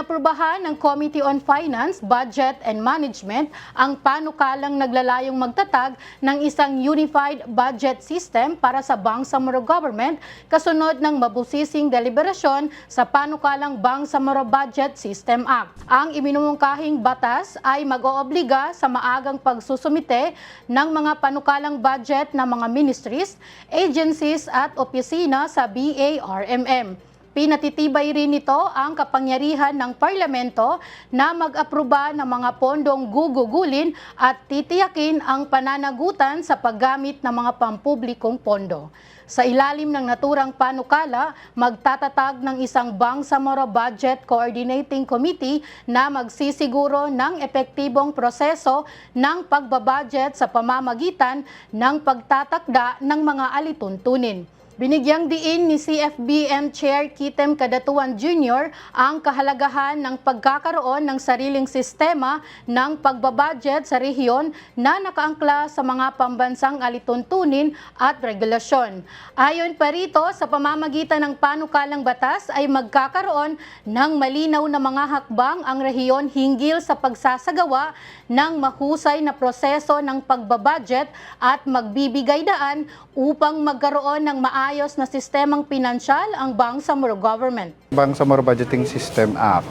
Inaprubahan ng Committee on Finance, Budget and Management ang panukalang naglalayong magtatag ng isang unified budget system para sa Bangsamoro Government kasunod ng mabusising deliberasyon sa panukalang Bangsamoro Budget System Act. Ang iminumungkahing batas ay mag-oobliga sa maagang pagsusumite ng mga panukalang budget ng mga ministries, agencies at opisina sa BARMM. Pinatitibay rin nito ang kapangyarihan ng parlamento na mag-aproba ng mga pondong gugugulin at titiyakin ang pananagutan sa paggamit ng mga pampublikong pondo. Sa ilalim ng naturang panukala, magtatatag ng isang Bangsamoro Budget Coordinating Committee na magsisiguro ng epektibong proseso ng pagbabudget sa pamamagitan ng pagtatakda ng mga alituntunin. Binigyang diin ni CFBM Chair Kitem Kadatuan Jr. ang kahalagahan ng pagkakaroon ng sariling sistema ng pagbabudget sa rehiyon na nakaangkla sa mga pambansang alituntunin at regulasyon. Ayon pa rito, sa pamamagitan ng panukalang batas ay magkakaroon ng malinaw na mga hakbang ang rehiyon hinggil sa pagsasagawa ng mahusay na proseso ng pagbabudget at magbibigay daan upang magkaroon ng maayos na sistemang pinansyal ang Bangsamoro Government. Bangsamoro Budgeting System Act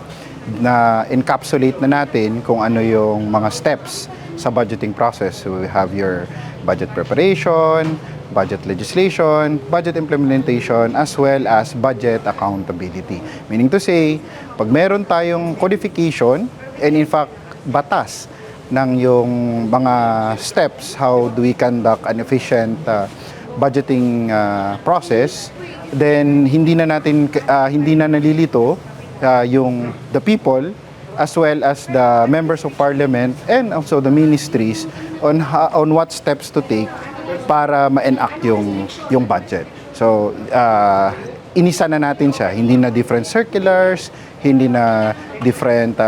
na encapsulate na natin kung ano yung mga steps sa budgeting process. So we have your budget preparation, budget legislation, budget implementation, as well as budget accountability. Meaning to say, pag meron tayong codification and in fact batas ng yung mga steps, how do we conduct an efficient budgeting process, then hindi na nalilito yung the people as well as the members of parliament and also the ministries on what steps to take para ma-enact yung budget. So inisa na natin siya, hindi na different circulars, hindi na different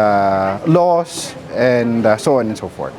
laws and so on and so forth.